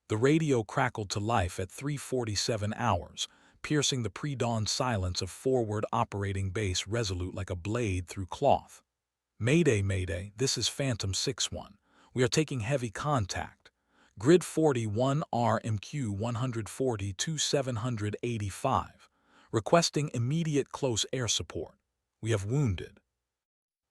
The radio crackled to life at 3:47 hours, piercing the pre-dawn silence of forward operating base resolute like a blade through cloth. Mayday, Mayday, this is Phantom 6-1. We are taking heavy contact. Grid 41 RMQ 140-785. Requesting immediate close air support. We have wounded.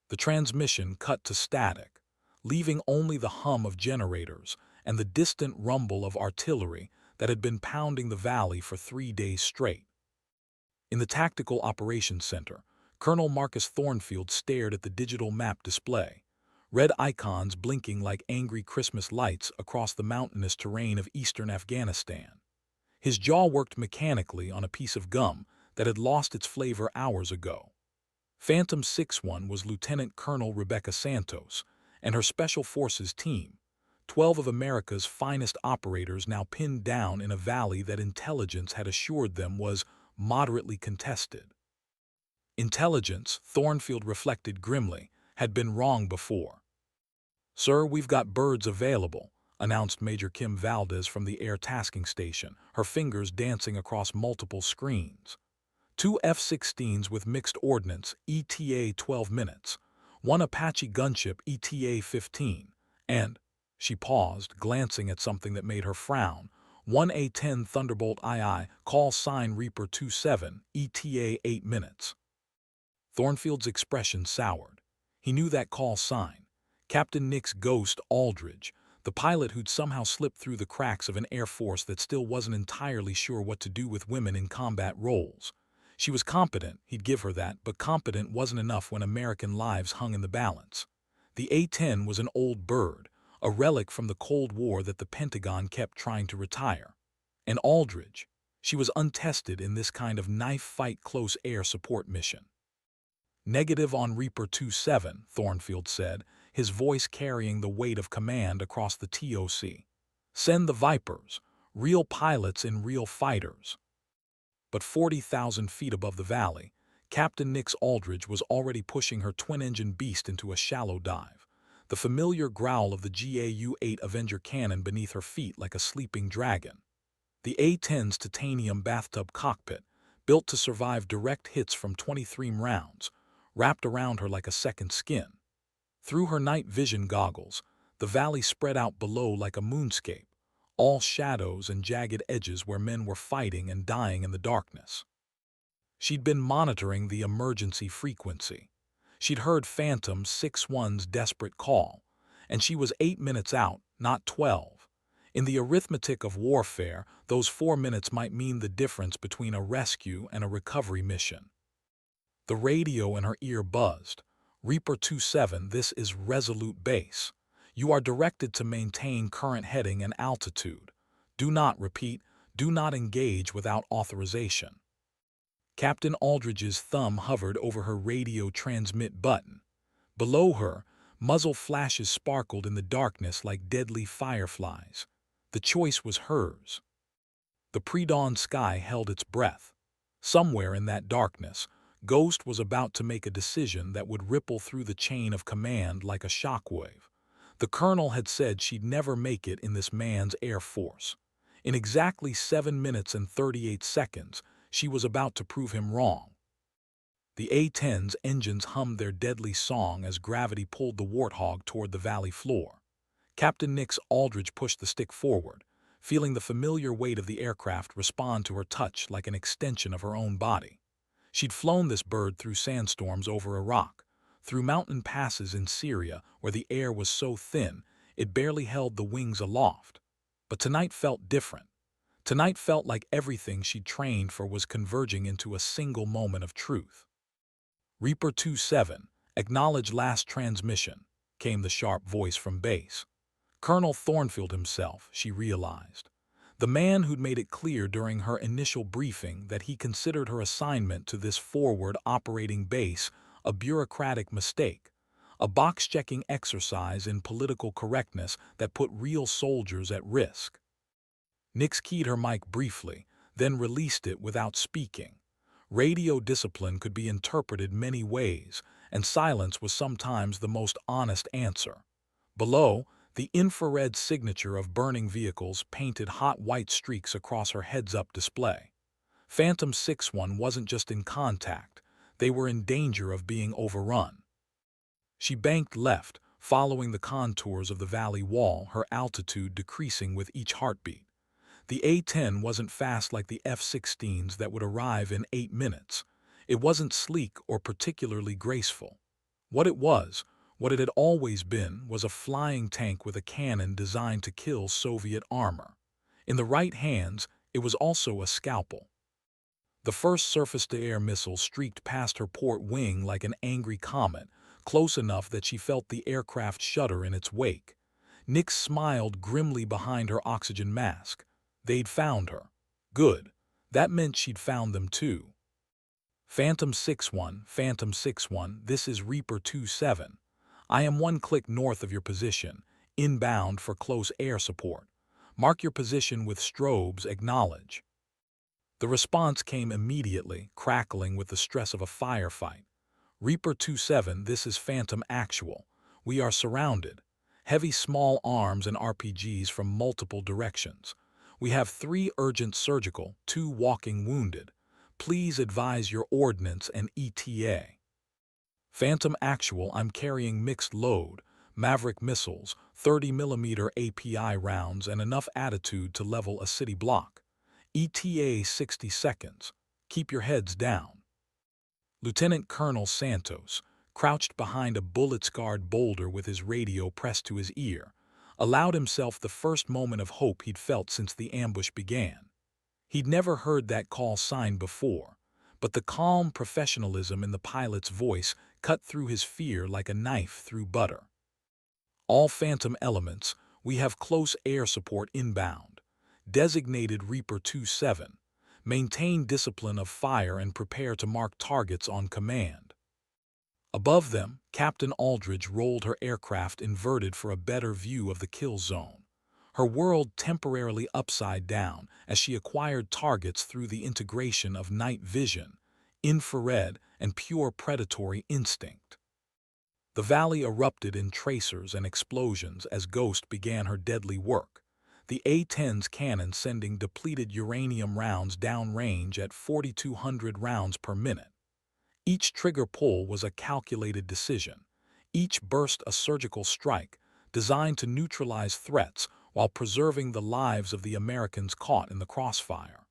The transmission cut to static, leaving only the hum of generators and the distant rumble of artillery that had been pounding the valley for 3 days straight. In the Tactical Operations Center, Colonel Marcus Thornfield stared at the digital map display, red icons blinking like angry Christmas lights across the mountainous terrain of eastern Afghanistan. His jaw worked mechanically on a piece of gum that had lost its flavor hours ago. Phantom 6-1 was Lieutenant Colonel Rebecca Santos and her Special Forces team, 12 of America's finest operators now pinned down in a valley that intelligence had assured them was moderately contested. Intelligence, Thornfield reflected grimly, had been wrong before. "Sir, we've got birds available," announced Major Kim Valdez from the air tasking station, her fingers dancing across multiple screens. 2 F-16s with mixed ordnance, ETA 12 minutes, 1 Apache gunship, ETA 15, and, she paused, glancing at something that made her frown, 1 A-10 Thunderbolt II, call sign Reaper 27, ETA 8 minutes. Thornfield's expression soured. He knew that call sign. Captain Nick's ghost, Aldridge, the pilot who'd somehow slipped through the cracks of an air force that still wasn't entirely sure what to do with women in combat roles. She was competent, he'd give her that, but competent wasn't enough when American lives hung in the balance. The A-10 was an old bird, a relic from the Cold War that the Pentagon kept trying to retire. And Aldridge, she was untested in this kind of knife-fight close air support mission. "Negative on Reaper 27, Thornfield said, his voice carrying the weight of command across the TOC. "Send the Vipers, real pilots in real fighters." But 40,000 feet above the valley, Captain Nix Aldridge was already pushing her twin-engine beast into a shallow dive, the familiar growl of the GAU-8 Avenger cannon beneath her feet like a sleeping dragon. The A-10's titanium bathtub cockpit, built to survive direct hits from 23 rounds, wrapped around her like a second skin. Through her night vision goggles, the valley spread out below like a moonscape, all shadows and jagged edges where men were fighting and dying in the darkness. She'd been monitoring the emergency frequency. She'd heard Phantom 6-1's desperate call, and she was 8 minutes out, not 12. In the arithmetic of warfare, those 4 minutes might mean the difference between a rescue and a recovery mission. The radio in her ear buzzed. "Reaper 27, this is Resolute Base. You are directed to maintain current heading and altitude. Do not, repeat, do not engage without authorization." Captain Aldridge's thumb hovered over her radio transmit button. Below her, muzzle flashes sparkled in the darkness like deadly fireflies. The choice was hers. The pre-dawn sky held its breath. Somewhere in that darkness, Ghost was about to make a decision that would ripple through the chain of command like a shockwave. The colonel had said she'd never make it in this man's Air Force. In exactly 7 minutes and 38 seconds, she was about to prove him wrong. The A-10's engines hummed their deadly song as gravity pulled the Warthog toward the valley floor. Captain Nix Aldridge pushed the stick forward, feeling the familiar weight of the aircraft respond to her touch like an extension of her own body. She'd flown this bird through sandstorms over Iraq, through mountain passes in Syria where the air was so thin it barely held the wings aloft. But tonight felt different. Tonight felt like everything she'd trained for was converging into a single moment of truth. "Reaper 27, acknowledge last transmission," came the sharp voice from base. Colonel Thornfield himself, she realized. The man who'd made it clear during her initial briefing that he considered her assignment to this forward operating base a bureaucratic mistake, a box-checking exercise in political correctness that put real soldiers at risk. Nix keyed her mic briefly, then released it without speaking. Radio discipline could be interpreted many ways, and silence was sometimes the most honest answer. Below, The infrared signature of burning vehicles painted hot white streaks across her heads-up display. Phantom 6-1 wasn't just in contact, they were in danger of being overrun. She banked left, following the contours of the valley wall, her altitude decreasing with each heartbeat. The A-10 wasn't fast like the F-16s that would arrive in 8 minutes. It wasn't sleek or particularly graceful. What it had always been, was a flying tank with a cannon designed to kill Soviet armor. In the right hands, it was also a scalpel. The first surface-to-air missile streaked past her port wing like an angry comet, close enough that she felt the aircraft shudder in its wake. Nix smiled grimly behind her oxygen mask. They'd found her. Good. That meant she'd found them too. Phantom 6-1, this is Reaper 2-7. I am 1 click north of your position, inbound for close air support. Mark your position with strobes, acknowledge. The response came immediately, crackling with the stress of a firefight. Reaper 2-7, this is Phantom Actual. We are surrounded. Heavy small arms and RPGs from multiple directions. We have 3 urgent surgical, 2 walking wounded. Please advise your ordnance and ETA. Phantom Actual, I'm carrying mixed load, Maverick missiles, 30mm API rounds, and enough attitude to level a city block. ETA 60 seconds. Keep your heads down. Lieutenant Colonel Santos, crouched behind a bullet-scarred boulder with his radio pressed to his ear, allowed himself the first moment of hope he'd felt since the ambush began. He'd never heard that call sign before, but the calm professionalism in the pilot's voice cut through his fear like a knife through butter. All Phantom elements, we have close air support inbound. Designated Reaper 2-7. Maintain discipline of fire and prepare to mark targets on command. Above them, Captain Aldridge rolled her aircraft inverted for a better view of the kill zone. Her world temporarily upside down as she acquired targets through the integration of night vision, infrared, and pure predatory instinct. The valley erupted in tracers and explosions as Ghost began her deadly work, the A-10's cannon sending depleted uranium rounds downrange at 4,200 rounds per minute. Each trigger pull was a calculated decision, each burst a surgical strike designed to neutralize threats while preserving the lives of the Americans caught in the crossfire.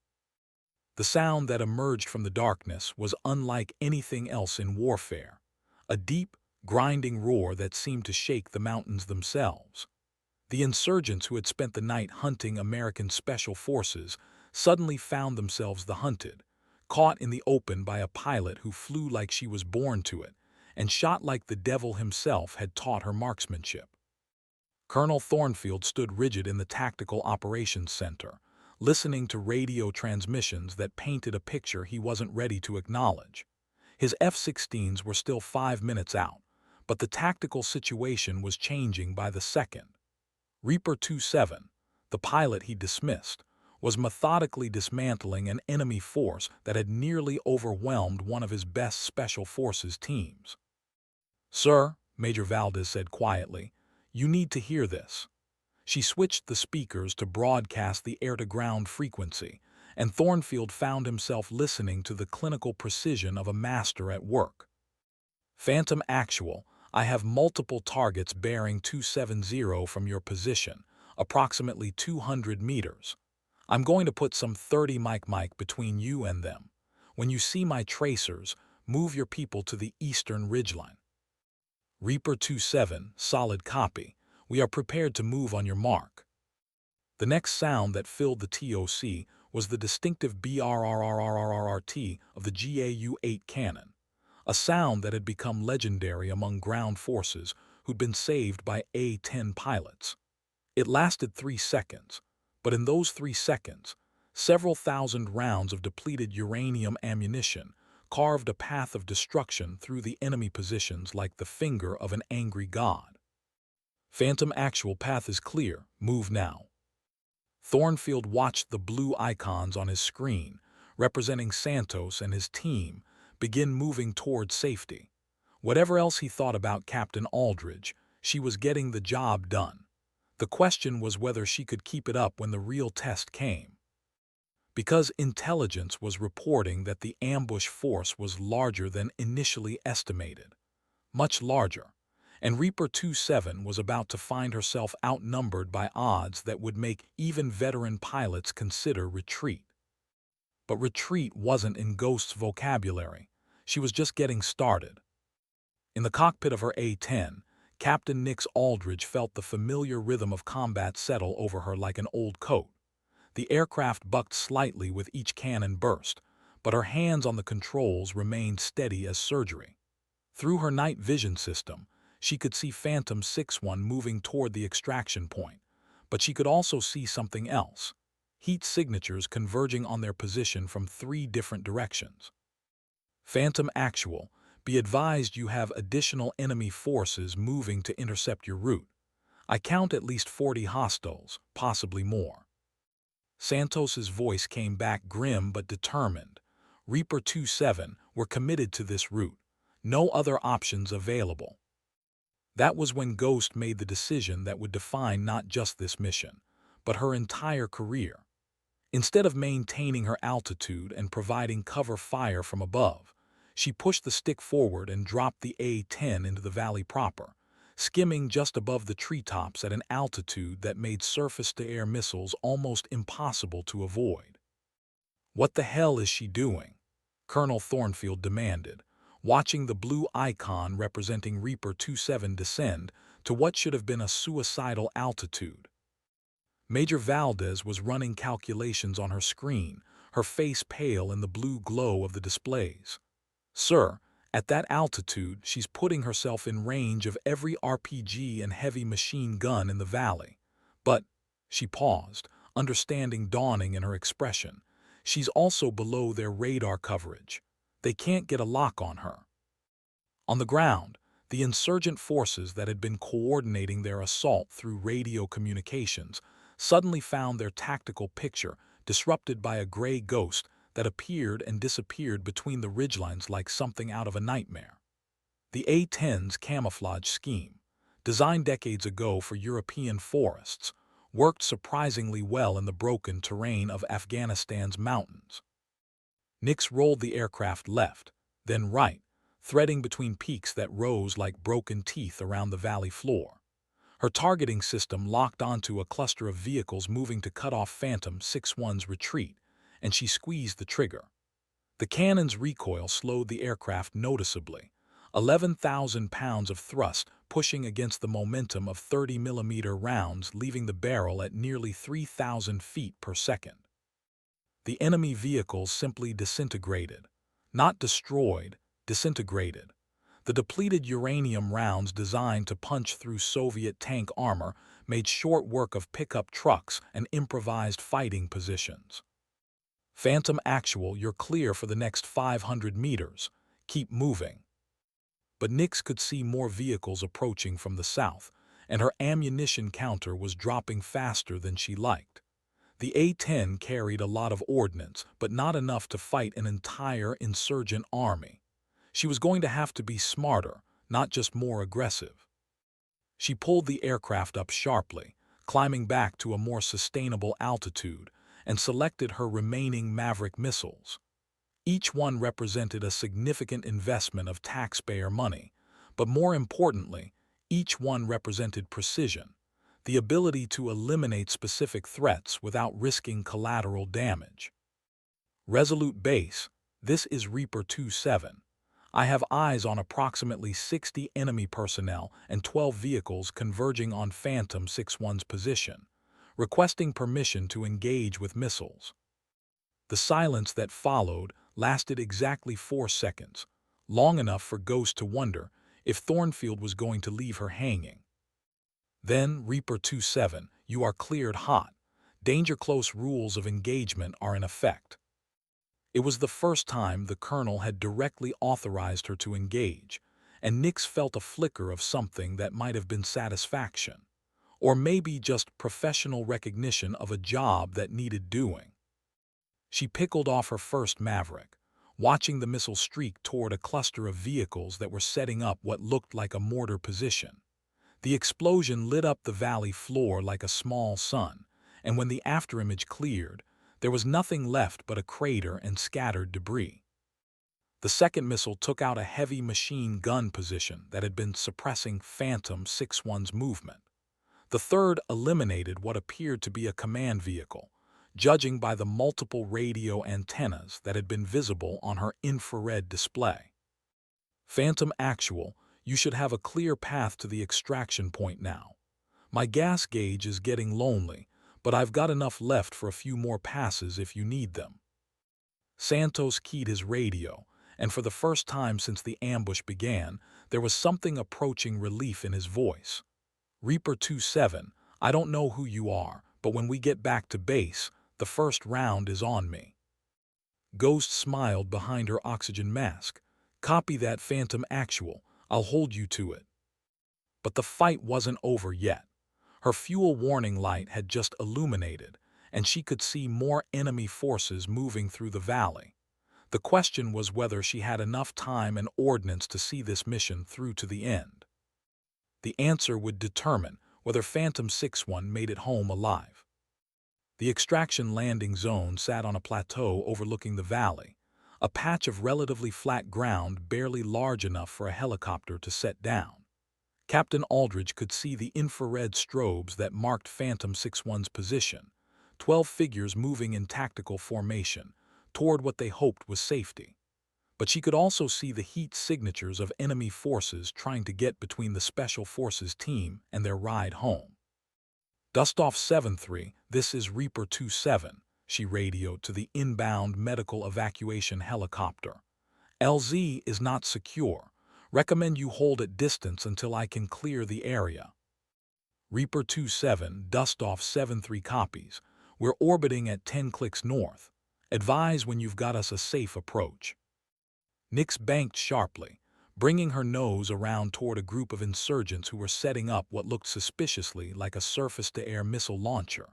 The sound that emerged from the darkness was unlike anything else in warfare, a deep, grinding roar that seemed to shake the mountains themselves. The insurgents who had spent the night hunting American special forces suddenly found themselves the hunted, caught in the open by a pilot who flew like she was born to it and shot like the devil himself had taught her marksmanship. Colonel Thornfield stood rigid in the Tactical Operations Center, listening to radio transmissions that painted a picture he wasn't ready to acknowledge. His F-16s were still 5 minutes out, but the tactical situation was changing by the second. Reaper 2-7, the pilot he dismissed, was methodically dismantling an enemy force that had nearly overwhelmed one of his best Special Forces teams. "Sir," Major Valdez said quietly, "you need to hear this." She switched the speakers to broadcast the air-to-ground frequency, and Thornfield found himself listening to the clinical precision of a master at work. "Phantom Actual, I have multiple targets bearing 270 from your position, approximately 200 meters. I'm going to put some 30 mic between you and them. When you see my tracers, move your people to the eastern ridgeline." Reaper 2-7, solid copy. We are prepared to move on your mark. The next sound that filled the TOC was the distinctive BRRRRRRT of the GAU-8 cannon, a sound that had become legendary among ground forces who'd been saved by A-10 pilots. It lasted 3 seconds, but in those 3 seconds, several thousand rounds of depleted uranium ammunition carved a path of destruction through the enemy positions like the finger of an angry god. "Phantom Actual, path is clear. Move now." Thornfield watched the blue icons on his screen, representing Santos and his team, begin moving toward safety. Whatever else he thought about Captain Aldridge, she was getting the job done. The question was whether she could keep it up when the real test came. Because intelligence was reporting that the ambush force was larger than initially estimated, much larger, and Reaper 27 was about to find herself outnumbered by odds that would make even veteran pilots consider retreat. But retreat wasn't in Ghost's vocabulary. She was just getting started. In the cockpit of her A-10, Captain Nix Aldridge felt the familiar rhythm of combat settle over her like an old coat. The aircraft bucked slightly with each cannon burst, but her hands on the controls remained steady as surgery. Through her night vision system, she could see Phantom 6-1 moving toward the extraction point, but she could also see something else: heat signatures converging on their position from 3 different directions. Phantom Actual, be advised you have additional enemy forces moving to intercept your route. I count at least 40 hostiles, possibly more. Santos's voice came back grim but determined. Reaper 27 were committed to this route. No other options available. That was when Ghost made the decision that would define not just this mission, but her entire career. Instead of maintaining her altitude and providing cover fire from above, she pushed the stick forward and dropped the A-10 into the valley proper, skimming just above the treetops at an altitude that made surface-to-air missiles almost impossible to avoid. "What the hell is she doing?" Colonel Thornfield demanded, watching the blue icon representing Reaper 27 descend to what should have been a suicidal altitude. Major Valdez was running calculations on her screen, her face pale in the blue glow of the displays. "Sir, at that altitude, she's putting herself in range of every RPG and heavy machine gun in the valley. But," she paused, understanding dawning in her expression, "she's also below their radar coverage. They can't get a lock on her." On the ground, the insurgent forces that had been coordinating their assault through radio communications suddenly found their tactical picture disrupted by a gray ghost that appeared and disappeared between the ridgelines like something out of a nightmare. The A-10's camouflage scheme, designed decades ago for European forests, worked surprisingly well in the broken terrain of Afghanistan's mountains. Nix rolled the aircraft left, then right, threading between peaks that rose like broken teeth around the valley floor. Her targeting system locked onto a cluster of vehicles moving to cut off Phantom 6-1's retreat, and she squeezed the trigger. The cannon's recoil slowed the aircraft noticeably, 11,000 pounds of thrust pushing against the momentum of 30mm rounds, leaving the barrel at nearly 3,000 feet per second. The enemy vehicles simply disintegrated. Not destroyed, disintegrated. The depleted uranium rounds designed to punch through Soviet tank armor made short work of pickup trucks and improvised fighting positions. "Phantom Actual, you're clear for the next 500 meters. Keep moving." But Nix could see more vehicles approaching from the south, and her ammunition counter was dropping faster than she liked. The A-10 carried a lot of ordnance, but not enough to fight an entire insurgent army. She was going to have to be smarter, not just more aggressive. She pulled the aircraft up sharply, climbing back to a more sustainable altitude, and selected her remaining Maverick missiles. Each one represented a significant investment of taxpayer money, but more importantly, each one represented precision, the ability to eliminate specific threats without risking collateral damage. "Resolute Base, this is Reaper 27. I have eyes on approximately 60 enemy personnel and 12 vehicles converging on Phantom 6-1's position, requesting permission to engage with missiles." The silence that followed lasted exactly 4 seconds, long enough for Ghost to wonder if Thornfield was going to leave her hanging. Then, "Reaper 27, you are cleared hot. Danger close rules of engagement are in effect." It was the first time the colonel had directly authorized her to engage, and Nix felt a flicker of something that might have been satisfaction, or maybe just professional recognition of a job that needed doing. She pickled off her first Maverick, watching the missile streak toward a cluster of vehicles that were setting up what looked like a mortar position. The explosion lit up the valley floor like a small sun, and when the afterimage cleared, there was nothing left but a crater and scattered debris. The second missile took out a heavy machine gun position that had been suppressing Phantom 6-1's movement. The third eliminated what appeared to be a command vehicle, judging by the multiple radio antennas that had been visible on her infrared display. Phantom Actual, you should have a clear path to the extraction point now. My gas gauge is getting lonely, but I've got enough left for a few more passes if you need them. Santos keyed his radio, and for the first time since the ambush began, there was something approaching relief in his voice. Reaper 2-7, I don't know who you are, but when we get back to base, the first round is on me. Ghost smiled behind her oxygen mask. Copy that, Phantom Actual. I'll hold you to it. But the fight wasn't over yet. Her fuel warning light had just illuminated, and she could see more enemy forces moving through the valley. The question was whether she had enough time and ordnance to see this mission through to the end. The answer would determine whether Phantom 6-1 made it home alive. The extraction landing zone sat on a plateau overlooking the valley, a patch of relatively flat ground barely large enough for a helicopter to set down. Captain Aldridge could see the infrared strobes that marked Phantom 6-1's position, 12 figures moving in tactical formation toward what they hoped was safety. But she could also see the heat signatures of enemy forces trying to get between the Special Forces team and their ride home. Dustoff 7-3, this is Reaper 2-7, she radioed to the inbound medical evacuation helicopter. LZ is not secure. Recommend you hold at distance until I can clear the area. Reaper 2-7, Dustoff 7-3 copies. We're orbiting at 10 clicks north. Advise when you've got us a safe approach. Nix banked sharply, bringing her nose around toward a group of insurgents who were setting up what looked suspiciously like a surface-to-air missile launcher.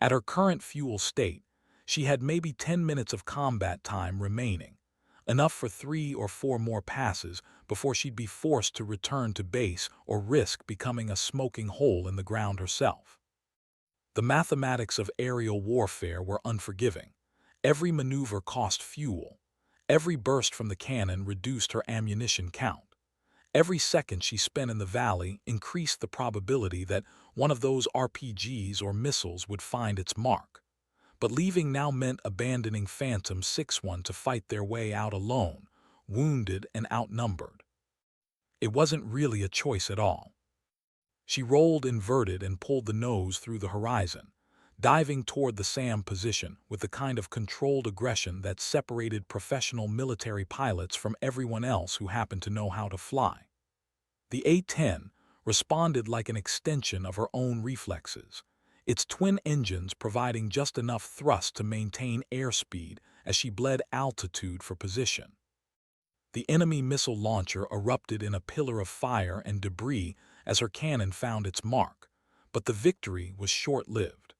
At her current fuel state, she had maybe 10 minutes of combat time remaining, enough for 3 or 4 more passes before she'd be forced to return to base or risk becoming a smoking hole in the ground herself. The mathematics of aerial warfare were unforgiving. Every maneuver cost fuel. Every burst from the cannon reduced her ammunition count. Every second she spent in the valley increased the probability that one of those RPGs or missiles would find its mark. But leaving now meant abandoning Phantom 6-1 to fight their way out alone, wounded and outnumbered. It wasn't really a choice at all. She rolled inverted and pulled the nose through the horizon, diving toward the SAM position with the kind of controlled aggression that separated professional military pilots from everyone else who happened to know how to fly. The A-10 responded like an extension of her own reflexes, its twin engines providing just enough thrust to maintain airspeed as she bled altitude for position. The enemy missile launcher erupted in a pillar of fire and debris as her cannon found its mark, but the victory was short-lived.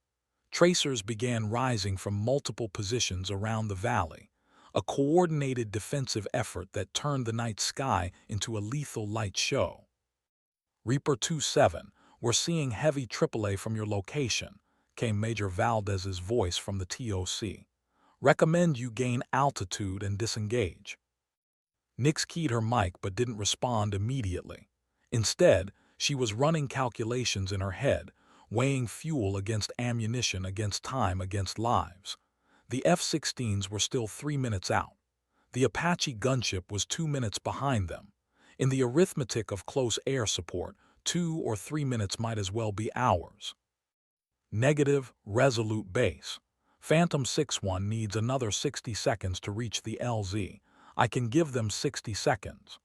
Tracers began rising from multiple positions around the valley, a coordinated defensive effort that turned the night sky into a lethal light show. Reaper 2-7, we're seeing heavy AAA from your location, came Major Valdez's voice from the TOC. Recommend you gain altitude and disengage. Nix keyed her mic but didn't respond immediately. Instead, she was running calculations in her head, weighing fuel against ammunition against time against lives. The F-16s were still 3 minutes out. The Apache gunship was 2 minutes behind them. In the arithmetic of close air support, 2 or 3 minutes might as well be hours. Negative, resolute base. Phantom 6-1 needs another 60 seconds to reach the LZ. I can give them 60 seconds.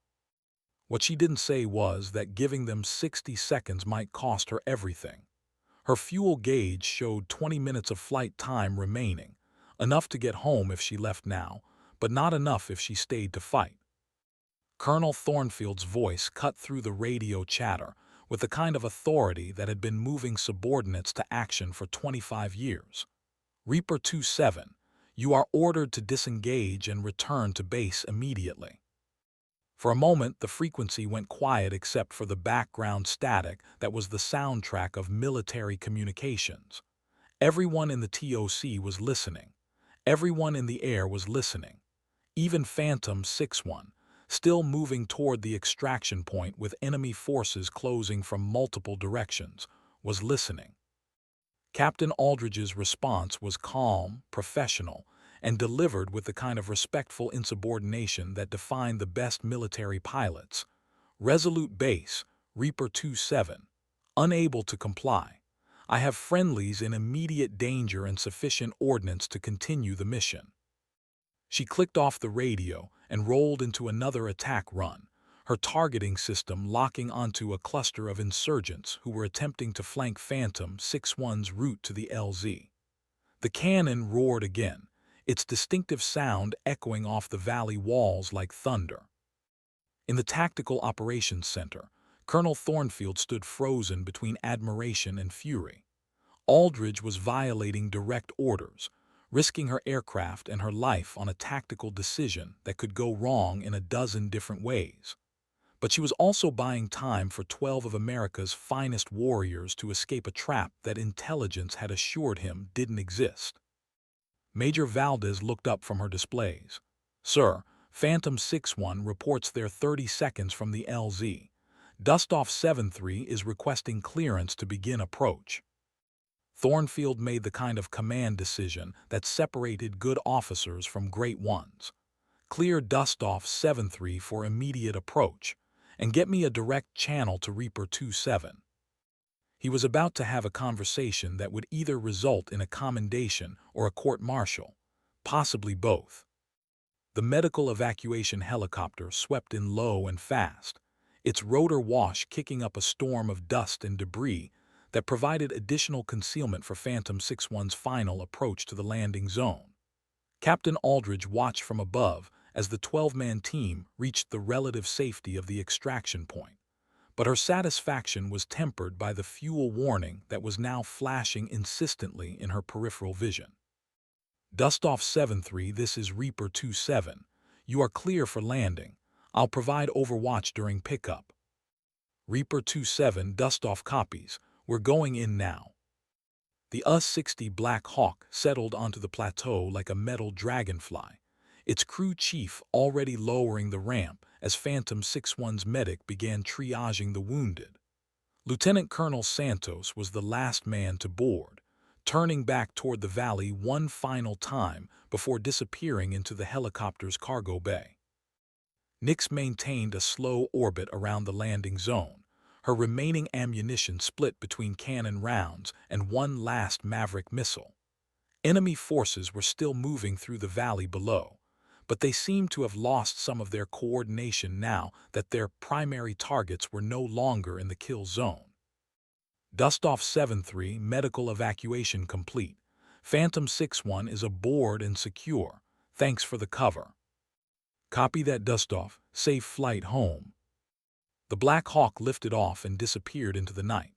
What she didn't say was that giving them 60 seconds might cost her everything. Her fuel gauge showed 20 minutes of flight time remaining, enough to get home if she left now, but not enough if she stayed to fight. Colonel Thornfield's voice cut through the radio chatter with the kind of authority that had been moving subordinates to action for 25 years. Reaper 2-7, you are ordered to disengage and return to base immediately. For a moment, the frequency went quiet except for the background static that was the soundtrack of military communications. Everyone in the TOC was listening. Everyone in the air was listening. Even Phantom 6-1, still moving toward the extraction point with enemy forces closing from multiple directions, was listening. Captain Aldridge's response was calm, professional, and delivered with the kind of respectful insubordination that defined the best military pilots. Resolute base, Reaper 27. Unable to comply. I have friendlies in immediate danger and sufficient ordnance to continue the mission. She clicked off the radio and rolled into another attack run, her targeting system locking onto a cluster of insurgents who were attempting to flank Phantom 6-1's route to the LZ. The cannon roared again, its distinctive sound echoing off the valley walls like thunder. In the Tactical Operations Center, Colonel Thornfield stood frozen between admiration and fury. Aldridge was violating direct orders, risking her aircraft and her life on a tactical decision that could go wrong in a dozen different ways. But she was also buying time for 12 of America's finest warriors to escape a trap that intelligence had assured him didn't exist. Major Valdez looked up from her displays. "Sir, Phantom 6-1 reports they're 30 seconds from the LZ. Dustoff 7-3 is requesting clearance to begin approach." Thornfield made the kind of command decision that separated good officers from great ones. "Clear Dustoff 7-3 for immediate approach, and get me a direct channel to Reaper 27. He was about to have a conversation that would either result in a commendation or a court-martial, possibly both. The medical evacuation helicopter swept in low and fast, its rotor wash kicking up a storm of dust and debris that provided additional concealment for Phantom 6-1's final approach to the landing zone. Captain Aldridge watched from above as the 12-man team reached the relative safety of the extraction point, but her satisfaction was tempered by the fuel warning that was now flashing insistently in her peripheral vision. "Dustoff 7-3, this is Reaper 27. You are clear for landing. I'll provide overwatch during pickup." "Reaper 27, Dustoff copies. We're going in now." The US-60 Black Hawk settled onto the plateau like a metal dragonfly, its crew chief already lowering the ramp as Phantom 6-1's medic began triaging the wounded. Lieutenant Colonel Santos was the last man to board, turning back toward the valley one final time before disappearing into the helicopter's cargo bay. Nix maintained a slow orbit around the landing zone, her remaining ammunition split between cannon rounds and one last Maverick missile. Enemy forces were still moving through the valley below, but they seemed to have lost some of their coordination now that their primary targets were no longer in the kill zone. "Dustoff 7-3, medical evacuation complete. Phantom 6-1 is aboard and secure. Thanks for the cover." "Copy that, Dustoff. Safe flight home." The Black Hawk lifted off and disappeared into the night,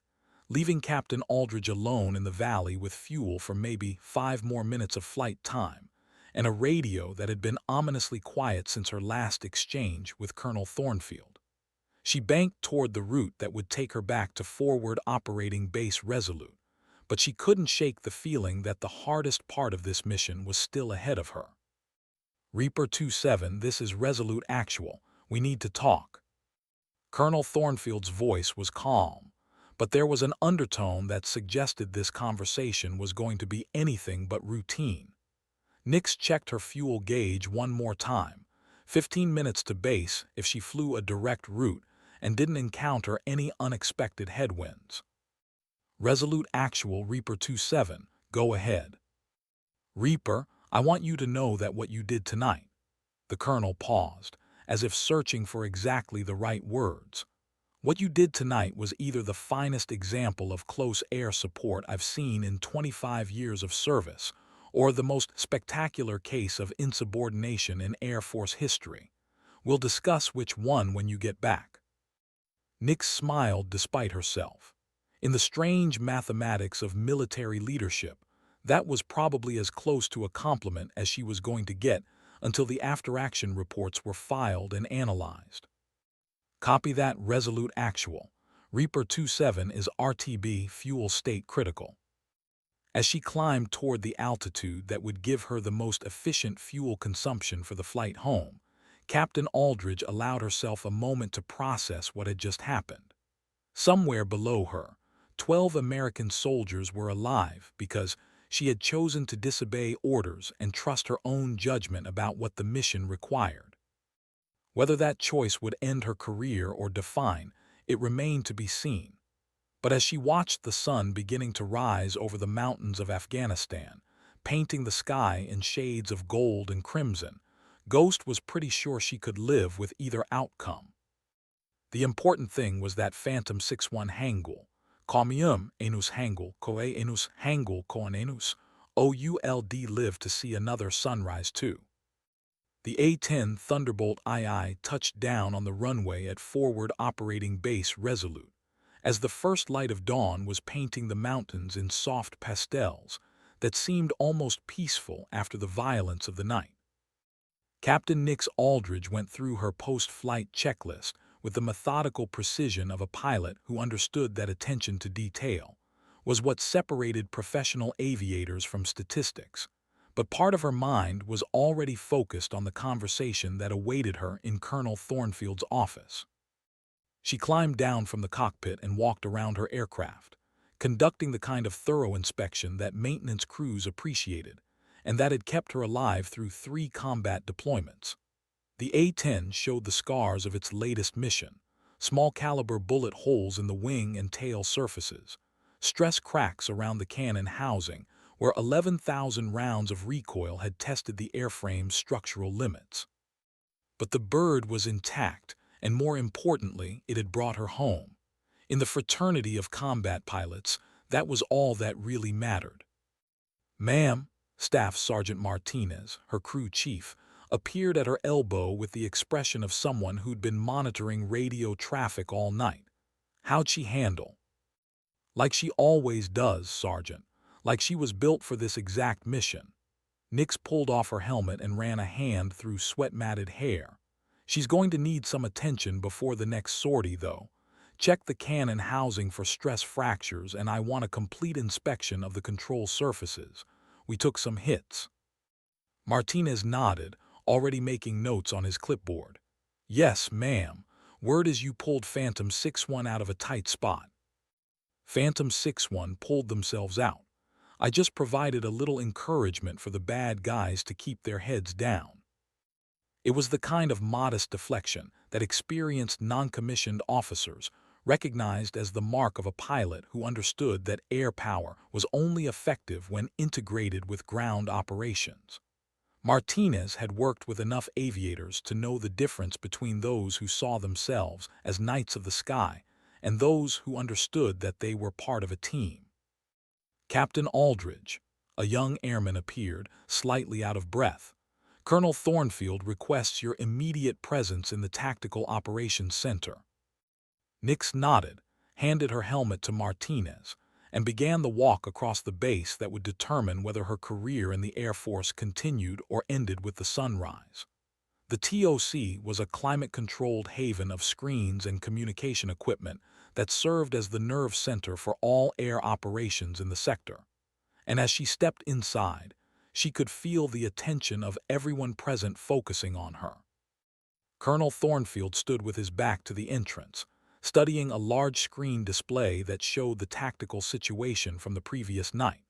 leaving Captain Aldridge alone in the valley with fuel for maybe 5 more minutes of flight time, and a radio that had been ominously quiet since her last exchange with Colonel Thornfield. She banked toward the route that would take her back to forward operating base Resolute, but she couldn't shake the feeling that the hardest part of this mission was still ahead of her. "Reaper 27, this is Resolute Actual. We need to talk." Colonel Thornfield's voice was calm, but there was an undertone that suggested this conversation was going to be anything but routine. Nix checked her fuel gauge one more time, 15 minutes to base if she flew a direct route and didn't encounter any unexpected headwinds. "Resolute Actual, Reaper 27, go ahead." "Reaper, I want you to know that what you did tonight." The colonel paused, as if searching for exactly the right words. "What you did tonight was either the finest example of close air support I've seen in 25 years of service, or the most spectacular case of insubordination in Air Force history. We'll discuss which one when you get back." Nix smiled despite herself. In the strange mathematics of military leadership, that was probably as close to a compliment as she was going to get until the after-action reports were filed and analyzed. Copy that. Resolute Actual. Reaper 27 is RTB fuel state critical. As she climbed toward the altitude that would give her the most efficient fuel consumption for the flight home, Captain Aldridge allowed herself a moment to process what had just happened. Somewhere below her, 12 American soldiers were alive because she had chosen to disobey orders and trust her own judgment about what the mission required. Whether that choice would end her career or define it remained to be seen. But as she watched the sun beginning to rise over the mountains of Afghanistan, painting the sky in shades of gold and crimson, Ghost was pretty sure she could live with either outcome. The important thing was that Phantom 61 Hangul, Comium Enus Hangul, Koe Enus Hangul Koan Enus, OULD lived to see another sunrise too. The A-10 Thunderbolt II touched down on the runway at Forward Operating Base Resolute, as the first light of dawn was painting the mountains in soft pastels that seemed almost peaceful after the violence of the night. Captain Nix Aldridge went through her post-flight checklist with the methodical precision of a pilot who understood that attention to detail was what separated professional aviators from statistics. But part of her mind was already focused on the conversation that awaited her in Colonel Thornfield's office. She climbed down from the cockpit and walked around her aircraft, conducting the kind of thorough inspection that maintenance crews appreciated, and that had kept her alive through 3 combat deployments. The A-10 showed the scars of its latest mission: small-caliber bullet holes in the wing and tail surfaces, stress cracks around the cannon housing where 11,000 rounds of recoil had tested the airframe's structural limits. But the bird was intact, and more importantly, it had brought her home. In the fraternity of combat pilots, that was all that really mattered. "Ma'am," Staff Sergeant Martinez, her crew chief, appeared at her elbow with the expression of someone who'd been monitoring radio traffic all night. "How'd she handle?" "Like she always does, Sergeant. Like she was built for this exact mission." Nix pulled off her helmet and ran a hand through sweat-matted hair. "She's going to need some attention before the next sortie, though. Check the cannon housing for stress fractures, and I want a complete inspection of the control surfaces. We took some hits." Martinez nodded, already making notes on his clipboard. "Yes, ma'am. Word is you pulled Phantom 61 out of a tight spot." Phantom 61 pulled themselves out. "I just provided a little encouragement for the bad guys to keep their heads down." It was the kind of modest deflection that experienced non-commissioned officers recognized as the mark of a pilot who understood that air power was only effective when integrated with ground operations. Martinez had worked with enough aviators to know the difference between those who saw themselves as knights of the sky and those who understood that they were part of a team. "Captain Aldridge," a young airman appeared, slightly out of breath. "Colonel Thornfield requests your immediate presence in the Tactical Operations Center." Nix nodded, handed her helmet to Martinez, and began the walk across the base that would determine whether her career in the Air Force continued or ended with the sunrise. The TOC was a climate-controlled haven of screens and communication equipment that served as the nerve center for all air operations in the sector. And as she stepped inside, she could feel the attention of everyone present focusing on her. Colonel Thornfield stood with his back to the entrance, studying a large screen display that showed the tactical situation from the previous night.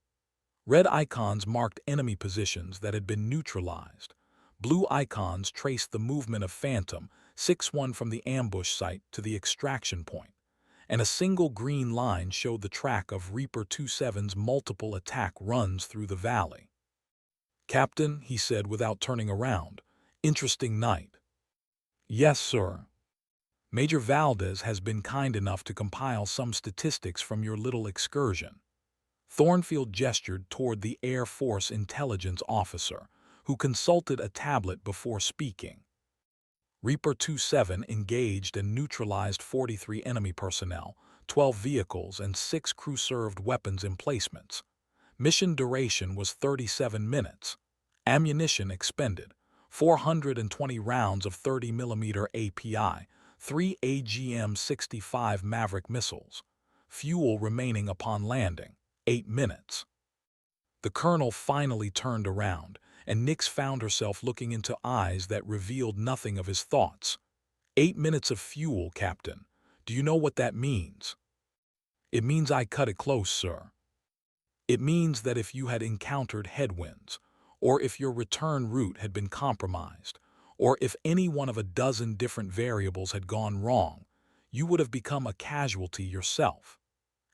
Red icons marked enemy positions that had been neutralized. Blue icons traced the movement of Phantom 61 from the ambush site to the extraction point, and a single green line showed the track of Reaper 27's multiple attack runs through the valley. "Captain," he said without turning around, "interesting night." "Yes, sir. Major Valdez has been kind enough to compile some statistics from your little excursion." Thornfield gestured toward the Air Force intelligence officer, who consulted a tablet before speaking. Reaper 27 engaged and neutralized 43 enemy personnel, 12 vehicles, and 6 crew-served weapons emplacements. Mission duration was 37 minutes. Ammunition expended: 420 rounds of 30mm API, 3 AGM-65 Maverick missiles. Fuel remaining upon landing, 8 minutes. The colonel finally turned around, and Nix found herself looking into eyes that revealed nothing of his thoughts. 8 minutes of fuel, Captain. Do you know what that means? It means I cut it close, sir. It means that if you had encountered headwinds, or if your return route had been compromised, or if any one of a dozen different variables had gone wrong, you would have become a casualty yourself.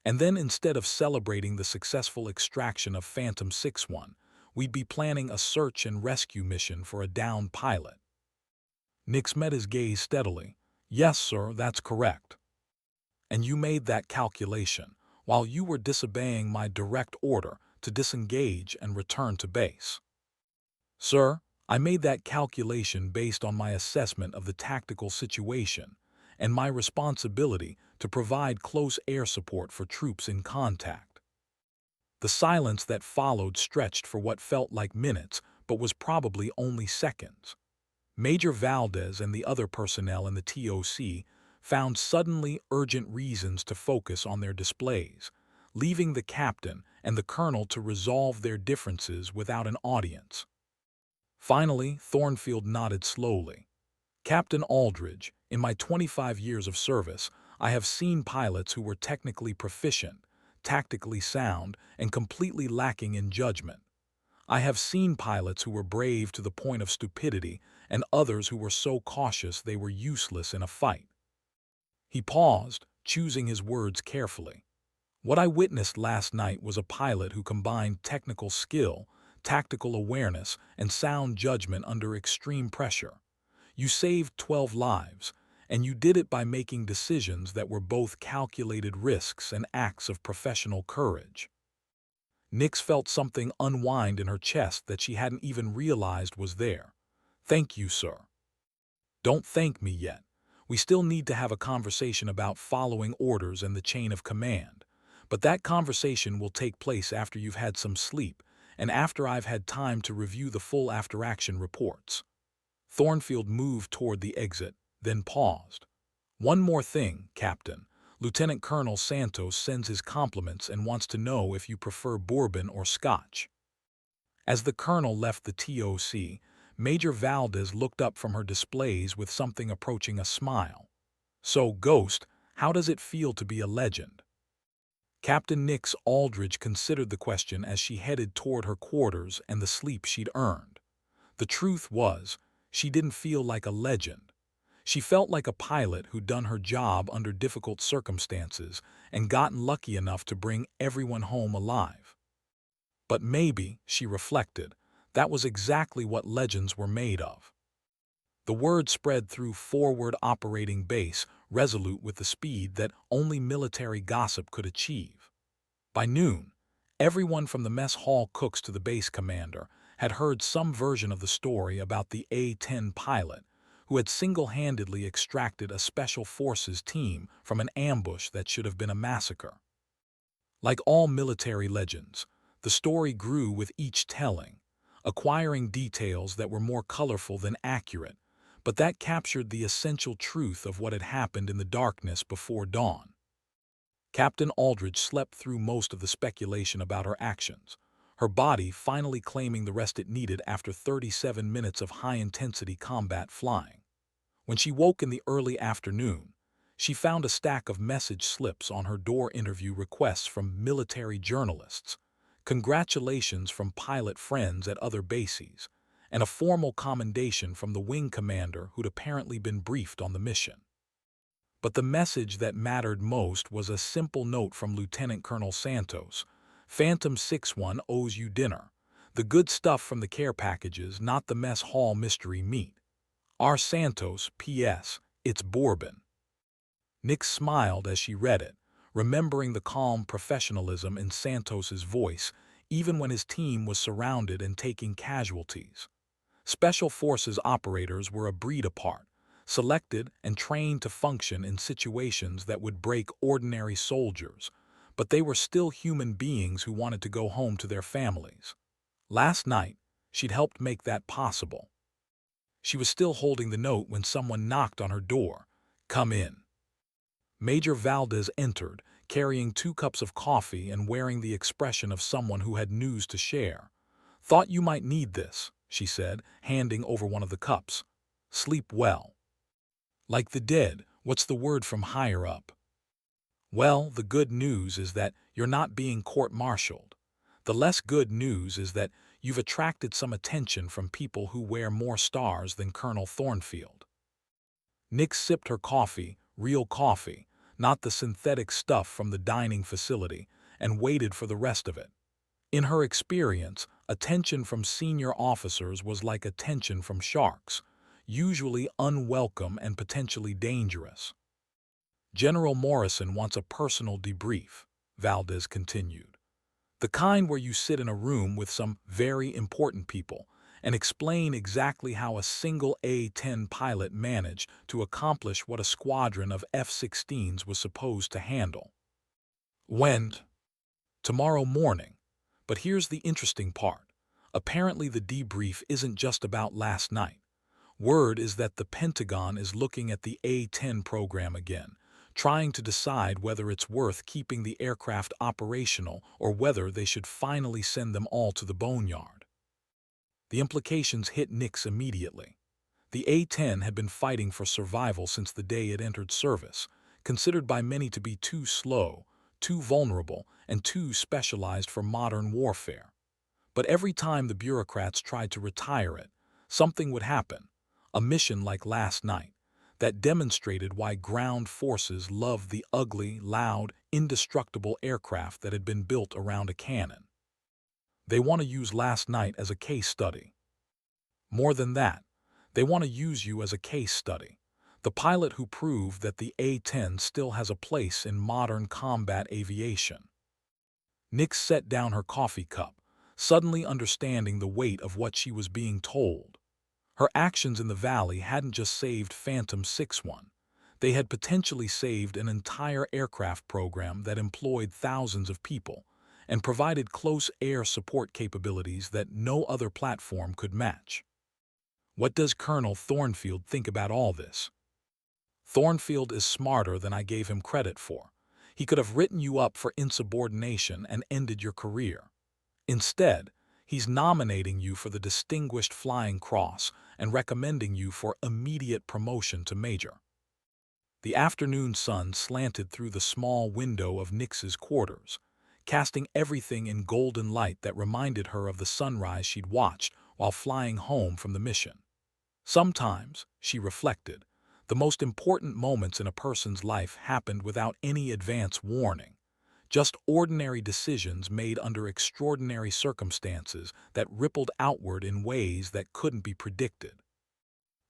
And then instead of celebrating the successful extraction of Phantom 6-1, we'd be planning a search and rescue mission for a downed pilot. Nix met his gaze steadily. Yes, sir, that's correct. And you made that calculation while you were disobeying my direct order to disengage and return to base. Sir, I made that calculation based on my assessment of the tactical situation and my responsibility to provide close air support for troops in contact. The silence that followed stretched for what felt like minutes but was probably only seconds. Major Valdez and the other personnel in the TOC found suddenly urgent reasons to focus on their displays, leaving the captain and the colonel to resolve their differences without an audience. Finally, Thornfield nodded slowly. Captain Aldridge, in my 25 years of service, I have seen pilots who were technically proficient, tactically sound, and completely lacking in judgment. I have seen pilots who were brave to the point of stupidity and others who were so cautious they were useless in a fight. He paused, choosing his words carefully. What I witnessed last night was a pilot who combined technical skill, tactical awareness, and sound judgment under extreme pressure. You saved 12 lives, and you did it by making decisions that were both calculated risks and acts of professional courage. Nix felt something unwind in her chest that she hadn't even realized was there. Thank you, sir. Don't thank me yet. We still need to have a conversation about following orders and the chain of command. But that conversation will take place after you've had some sleep and after I've had time to review the full after-action reports. Thornfield moved toward the exit, then paused. One more thing, Captain. Lieutenant Colonel Santos sends his compliments and wants to know if you prefer bourbon or scotch. As the colonel left the TOC, Major Valdez looked up from her displays with something approaching a smile. So, Ghost, how does it feel to be a legend? Captain Nix Aldridge considered the question as she headed toward her quarters and the sleep she'd earned. The truth was, she didn't feel like a legend. She felt like a pilot who'd done her job under difficult circumstances and gotten lucky enough to bring everyone home alive. But maybe, she reflected, that was exactly what legends were made of. The word spread through forward operating base, resolute with the speed that only military gossip could achieve. By noon, everyone from the mess hall cooks to the base commander had heard some version of the story about the A-10 pilot who had single-handedly extracted a special forces team from an ambush that should have been a massacre. Like all military legends, the story grew with each telling, acquiring details that were more colorful than accurate, but that captured the essential truth of what had happened in the darkness before dawn. Captain Aldridge slept through most of the speculation about her actions, her body finally claiming the rest it needed after 37 minutes of high-intensity combat flying. When she woke in the early afternoon, she found a stack of message slips on her door: interview requests from military journalists, congratulations from pilot friends at other bases, and a formal commendation from the wing commander who'd apparently been briefed on the mission. But the message that mattered most was a simple note from Lieutenant Colonel Santos. Phantom 6-1 owes you dinner. The good stuff from the care packages, not the mess hall mystery meat. R. Santos, P.S. It's bourbon. Nix smiled as she read it, remembering the calm professionalism in Santos's voice, even when his team was surrounded and taking casualties. Special Forces operators were a breed apart, selected and trained to function in situations that would break ordinary soldiers, but they were still human beings who wanted to go home to their families. Last night, she'd helped make that possible. She was still holding the note when someone knocked on her door. Come in. Major Valdez entered, carrying 2 cups of coffee and wearing the expression of someone who had news to share. "Thought you might need this," she said, handing over one of the cups. "Sleep well." "Like the dead, what's the word from higher up?" "Well, the good news is that you're not being court-martialed. The less good news is that you've attracted some attention from people who wear more stars than Colonel Thornfield." Nix sipped her coffee, real coffee, not the synthetic stuff from the dining facility, and waited for the rest of it. In her experience, attention from senior officers was like attention from sharks, usually unwelcome and potentially dangerous. "General Morrison wants a personal debrief," Valdez continued. "The kind where you sit in a room with some very important people and explain exactly how a single A-10 pilot managed to accomplish what a squadron of F-16s was supposed to handle." "When?" "Tomorrow morning. But here's the interesting part. Apparently the debrief isn't just about last night. Word is that the Pentagon is looking at the A-10 program again, trying to decide whether it's worth keeping the aircraft operational or whether they should finally send them all to the boneyard." The implications hit Nix immediately. The A-10 had been fighting for survival since the day it entered service, considered by many to be too slow, too vulnerable, and too specialized for modern warfare. But every time the bureaucrats tried to retire it, something would happen, a mission like last night, that demonstrated why ground forces loved the ugly, loud, indestructible aircraft that had been built around a cannon. They want to use last night as a case study. More than that, they want to use you as a case study, the pilot who proved that the A-10 still has a place in modern combat aviation. Nix set down her coffee cup, suddenly understanding the weight of what she was being told. Her actions in the valley hadn't just saved Phantom 6-1. They had potentially saved an entire aircraft program that employed thousands of people and provided close air support capabilities that no other platform could match. "What does Colonel Thornfield think about all this?" "Thornfield is smarter than I gave him credit for. He could have written you up for insubordination and ended your career. Instead, he's nominating you for the Distinguished Flying Cross and recommending you for immediate promotion to major." The afternoon sun slanted through the small window of Nix's quarters, casting everything in golden light that reminded her of the sunrise she'd watched while flying home from the mission. Sometimes, she reflected, the most important moments in a person's life happened without any advance warning. Just ordinary decisions made under extraordinary circumstances that rippled outward in ways that couldn't be predicted.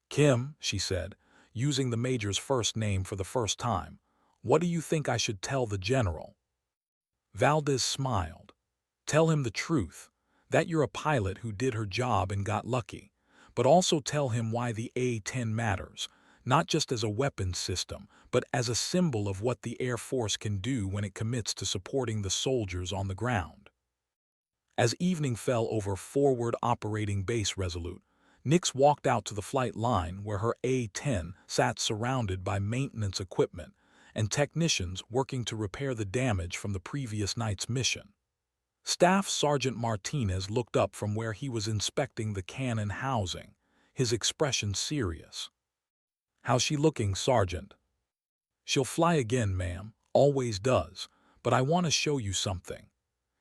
"Kim," she said, using the major's first name for the first time, "what do you think I should tell the general?" Valdez smiled. "Tell him the truth, that you're a pilot who did her job and got lucky, but also tell him why the A-10 matters, not just as a weapons system, but as a symbol of what the Air Force can do when it commits to supporting the soldiers on the ground." As evening fell over Forward Operating Base Resolute, Nix walked out to the flight line where her A-10 sat surrounded by maintenance equipment and technicians working to repair the damage from the previous night's mission. Staff Sergeant Martinez looked up from where he was inspecting the cannon housing, his expression serious. "How's she looking, Sergeant?" "She'll fly again, ma'am, always does, but I want to show you something."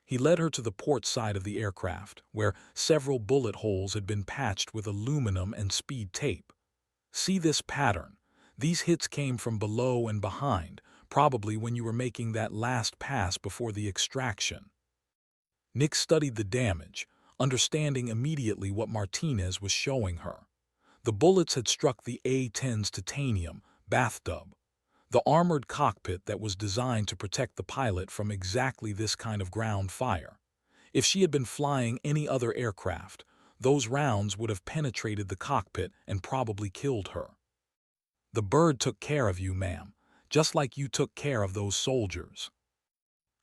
He led her to the port side of the aircraft, where several bullet holes had been patched with aluminum and speed tape. "See this pattern? These hits came from below and behind, probably when you were making that last pass before the extraction." Nick studied the damage, understanding immediately what Martinez was showing her. The bullets had struck the A-10's titanium bathtub, the armored cockpit that was designed to protect the pilot from exactly this kind of ground fire. If she had been flying any other aircraft, those rounds would have penetrated the cockpit and probably killed her. "The bird took care of you, ma'am, just like you took care of those soldiers."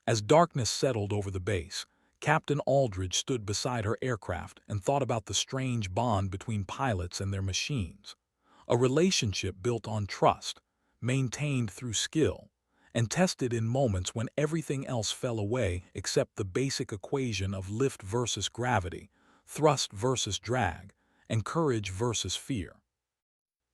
As darkness settled over the base, Captain Aldridge stood beside her aircraft and thought about the strange bond between pilots and their machines. A relationship built on trust, maintained through skill, and tested in moments when everything else fell away except the basic equation of lift versus gravity, thrust versus drag, and courage versus fear.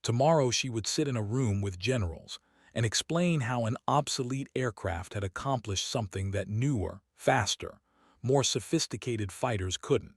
Tomorrow she would sit in a room with generals and explain how an obsolete aircraft had accomplished something that newer, faster, more sophisticated fighters couldn't.